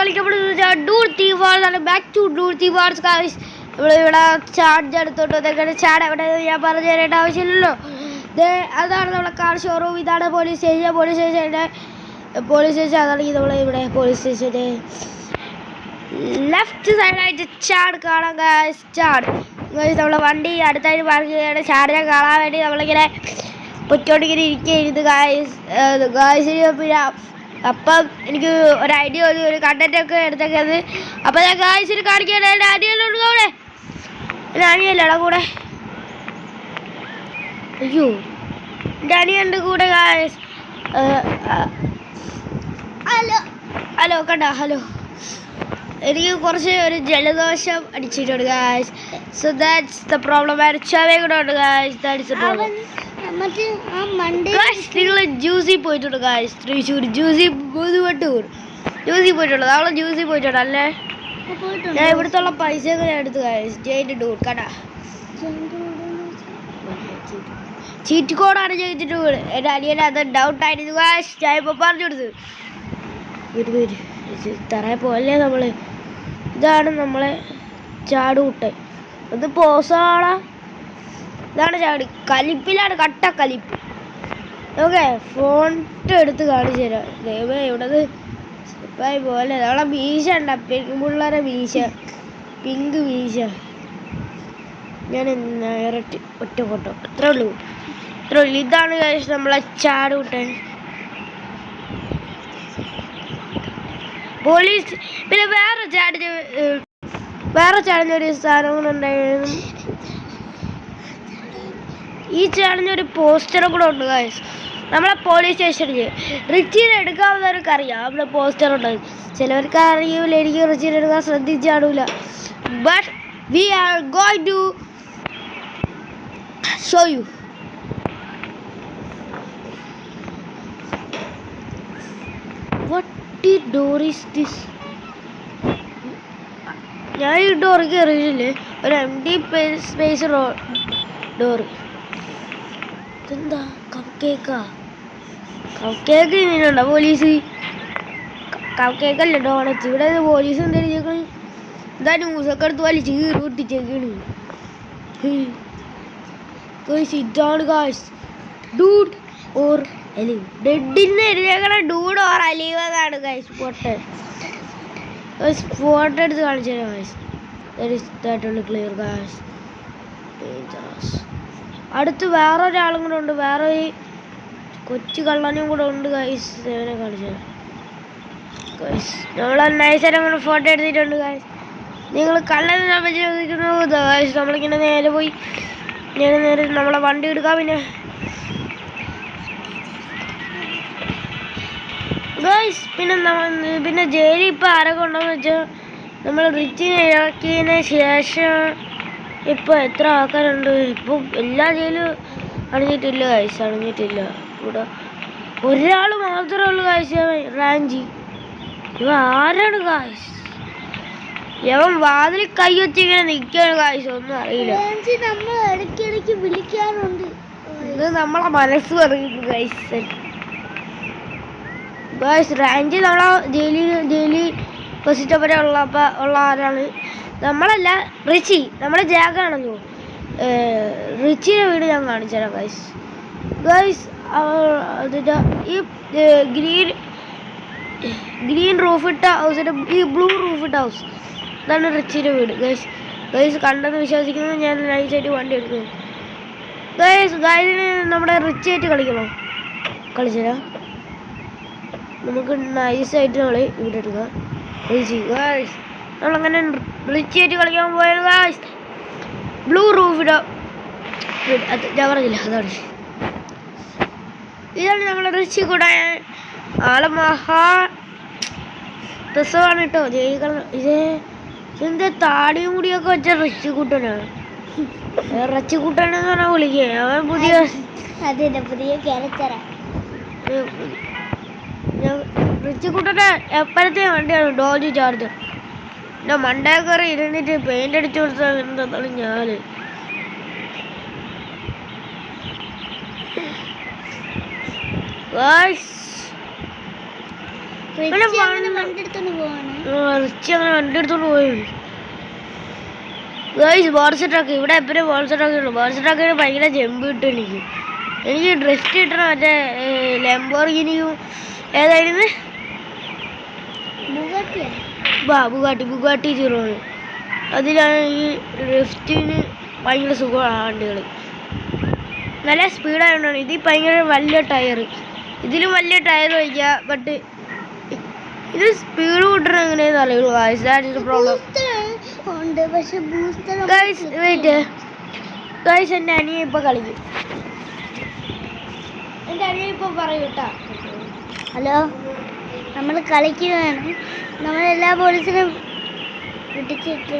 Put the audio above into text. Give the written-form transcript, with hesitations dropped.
കളിക്കപ്പെടുന്നത് dude theft wars ആണ്. Back to dude theft wars guys. ഇവിടെ charge എടുത്തോട്ട് ഇതൊക്കെ ചാട് എവിടെ ഞാൻ പറഞ്ഞു തരേണ്ട ആവശ്യമില്ലല്ലോ. അതാണ് നമ്മളെ കാർ ഷോറൂം. ഇതാണ് പോലീസ് സ്റ്റേഷൻ. പോലീസ് സ്റ്റേഷൻ അതാണെങ്കിൽ നമ്മൾ ഇവിടെ പോലീസ് സ്റ്റേഷൻ്റെ ലെഫ്റ്റ് സൈഡായിട്ട് ചാട് കാണാം ഗൈസ്. ചാട് ഗൈസ് നമ്മളെ വണ്ടി അടുത്തായിട്ട് പാർക്ക് ചെയ്യാണ്. ചാടിനെ കാണാൻ വേണ്ടി നമ്മളിങ്ങനെ പൊറ്റോണ്ടിങ്ങനെ ഇരിക്കുകയായിരുന്നു ഗായ്സിന്. പിന്നെ അപ്പം എനിക്ക് ഒരു ഐഡിയ ഒരു കണ്ടൻറ്റൊക്കെ എടുത്തേക്കത്. അപ്പം ഞാൻ ഗായ്സിന് കാണിക്കാൻ എൻ്റെ അനിയനുണ്ട് കൂടെ. എൻ്റെ അനിയല്ലടാ കൂടെ. അയ്യോ എൻ്റെ അനിയൻ്റെ കൂടെ ഗായ്സ്. ഹലോ കണ്ട ഹലോ. എനിക്ക് കുറച്ച് ഒരു ജലദോഷം അടിച്ചിട്ടുണ്ട് guys. So that's the problem. ചവയും കൂടെ ഉണ്ട് ഗായ്സ്. That's the problem. നിങ്ങൾ ജ്യൂസിൽ പോയിട്ടുണ്ട് ഗായ്സ്. തൃശ്ശൂർ ജ്യൂസി പോയിട്ടുള്ളത്. അവളെ ജ്യൂസിൽ പോയിട്ടുണ്ട് അല്ലേ? ഞാൻ ഇവിടുത്തെ പൈസയൊക്കെ ഞാൻ എടുത്തു ഗായ്സ്. ജയിന്റ് ഡൂർ കടാ ചീറ്റ് കോഡാണ് ചെയ്തിട്ട്. എൻ്റെ അനിയനെ അത് ഡൗട്ട് ആയിരുന്നു ഗായ്സ്. ഞാൻ ഇപ്പോൾ പറഞ്ഞു കൊടുത്തു. തറയെ പോലെ നമ്മൾ ഇതാണ് നമ്മളെ ചാടുകൂട്ടൻ. അത് പോസാളാ. ഇതാണ് ചാടി. കലിപ്പിലാണ്, കട്ട കലിപ്പ്. ഓക്കെ ഫോട്ടോ എടുത്ത് കാണിച്ചു തരാം. ദൈവമേ ഇവിടത് സ്ലിപ്പായി പോലെ. നമ്മളെ മീശ ഉണ്ട, പിള്ളേരെ മീശ, പിങ്ക് മീശ. ഞാൻ നേരിട്ട് ഒറ്റ ഫോട്ടോ അത്രേ ഉള്ളൂ. ഇതാണ് നമ്മളെ ചാടുകൂട്ടൻ പോലീസ്. പിന്നെ വേറെ ചാടുന്നൊരു സാധനം കൂടെ ഉണ്ടായിരുന്നു. ഈ ചാനലിന് പോസ്റ്ററും കൂടെ ഉണ്ട് ഗൈസ്. നമ്മളെ പോലീസ് സ്റ്റേഷനിൽ റിച്ചീനെ എടുക്കാവുന്നവർക്ക് അറിയാം. അവിടെ പോസ്റ്റർ ഉണ്ട്. ചിലവർക്ക് അറിയില്ല. എനിക്ക് റിച്ചീനെ എടുക്കാൻ ശ്രദ്ധിച്ചാടില്ല. But we are going to show you. What door is this? ഞാൻ ഈ ഡോർ കയറിയില്ലേ. ഒരു empty സ്പേസ് ഡോർ. ഇതെന്താ കപ്പ് കേക്ക് ഇനിയുണ്ടോ പോലീസ്? കപ്പ് കേക്കല്ല ഡോണറ്റ്. ഇവിടെ പോലീസ് എന്തായാലും ചേക്കണ്. എന്താ ന്യൂസൊക്കെ എടുത്ത് വലിച്ച് പൊട്ടിച്ചേക്കാണ്. ഇതാണ് ഗായ്സ് ഡൂഡ് ഓർ അലീവ്. ഡെഡിന്ന് എഴുതിയേക്കണ ഡൂഡ് ഓർ അലീവ് എന്നാണ് ഗായ്സ്. ഫോട്ടോ എടുത്ത് കാണിച്ചു തരാം ഗായ്സ്. Clear guys. ഡേഞ്ചറസ്. അടുത്ത് വേറൊരാളും കൂടെ ഉണ്ട്. വേറെ ഒരു കൊച്ചു കള്ളനും കൂടെ ഉണ്ട് ഗൈസ്. അവനെ കാണിച്ചു ഗൈസ്. നമ്മൾ നൈസായിട്ട് കൂടെ ഫോട്ടോ എടുത്തിട്ടുണ്ട് ഗൈസ്. നിങ്ങൾ കള്ളനെ ചോദിക്കുന്നു ഗൈസ്. നമ്മളിങ്ങനെ നേരെ പോയി നേരെ നമ്മളെ വണ്ടി എടുക്കാം. ഗൈസ് പിന്നെ ജയിലിൽ ഇപ്പം ആരൊക്കെ ഉണ്ടെന്ന് വെച്ചാൽ നമ്മൾ റിച്ചിനെ ഇറക്കിയതിന് ശേഷം ഇപ്പോൾ എത്ര ആൾക്കാരുണ്ട്? ഇപ്പോൾ എല്ലാ ജയിലും അണിഞ്ഞിട്ടില്ല ഗൈസ്. അണിഞ്ഞിട്ടില്ല. ഇവിടെ ഒരാൾ മാത്രമേ ഉള്ളൂ ഗൈസ്. റാഞ്ചി. ഇവ ആരാണ് ഗൈസ്? ഇവൻ വാതിൽ കൈ വെച്ചിങ്ങനെ നിൽക്കുകയാണ് ഗൈസ്. ഒന്നും അറിയില്ല. ഇടയ്ക്കിടയ്ക്ക് വിളിക്കാറുണ്ട്. ഇത് നമ്മളെ മനസ്സ് പറയുന്നു ഗൈസ്. റാഞ്ചി നമ്മളെ ജയിലിൽ പൊസിറ്റ വരെ ഉള്ള ആരാണ്? നമ്മളല്ല, റിച്ചി. നമ്മുടെ ജാഗാണല്ലോ. റിച്ചിയുടെ വീട് ഞാൻ കാണിച്ചു തരാം ഗൈസ്. ഈ ഗ്രീൻ റൂഫിട്ട ഹൗസിൻ്റെ ഈ ബ്ലൂ റൂഫിട്ട ഹൗസ് ഇതാണ് റിച്ചിയുടെ വീട് ഗൈസ്. കണ്ടെന്ന് വിശ്വസിക്കുന്നത്. ഞാൻ നൈസായിട്ട് വണ്ടി എടുക്കുന്നു ഗൈസിന് നമ്മുടെ റിച്ചായിട്ട് കളിക്കണോ? കളിച്ചുതരാം. നമുക്ക് നൈസായിട്ട് നമ്മളെ ഇവിടെ എടുക്കാം. Ritchie guys. നമ്മളങ്ങനെ റിച്ചായിട്ട് കളിക്കാൻ പോയത് ഗൈസ്. ബ്ലൂ റൂഫിട അത് ഞാൻ പറഞ്ഞില്ല. അതാണ് ഇതാണ് നമ്മളെ റിച്ചി കൂടെ. ആളെ മഹാ രസമാണ് കേട്ടോ. ഇതിൻ്റെ താടിയും കൂടിയൊക്കെ വെച്ച റിച്ചിക്കുട്ടനാണ്. റിച്ചിക്കുട്ടനെന്ന് പറഞ്ഞാൽ വിളിക്കുക. അവൻ പുതിയ ക്യാരക്ടറാണ്. റിച്ചിക്കുട്ടൻ്റെ എപ്പോഴത്തെ വണ്ടിയാണ് ഡോജ് ചാർജർ. എൻ്റെ മണ്ടേ കയറി ഇരുന്നിട്ട് പെയിൻ്റ് അടിച്ചു കൊടുത്താൽ എന്താണ് ഞാൻ. റിച്ച് അങ്ങനെ വണ്ടി എടുത്തോണ്ട് പോയി. ബോൾസ് ട്രക്ക് ഇവിടെ എപ്പോഴും ബോൾസ് ട്രക്ക് ഉണ്ട്. ബോൾസ് ട്രക്കിന് ഭയങ്കര ജമ്പ് കിട്ടും. എനിക്ക് ഡ്രിഫ്റ്റ് കിട്ടണം. മറ്റേ ലംബോർഗിനിയും ഏതായിരുന്നു ബുഗാട്ടി ചീറോണ്. അതിലാണ് ഈ ഡ്രിഫ്റ്റിന് ഭയങ്കര സുഖമാണ്. വണ്ടികൾ നല്ല സ്പീഡായതുകൊണ്ടാണ്. ഇതിൽ ഭയങ്കര വലിയ ടയർ, ഇതിലും വലിയ ടയർ വയ്ക്കുക. ബട്ട് ഇത് സ്പീഡ് കൂട്ടണം എങ്ങനെയാണെന്ന് അറിയുള്ളൂ. ഗൈസ് എൻ്റെ അനിയ ഇപ്പൊ കളിക്കും. എൻ്റെ അനിയ ഇപ്പൊ പറയും കേട്ടാ. ഹലോ, നമ്മൾ കളിക്കുകയാണ്. നമ്മളെല്ലാ പോലീസിനും ഇടിച്ചിട്ട്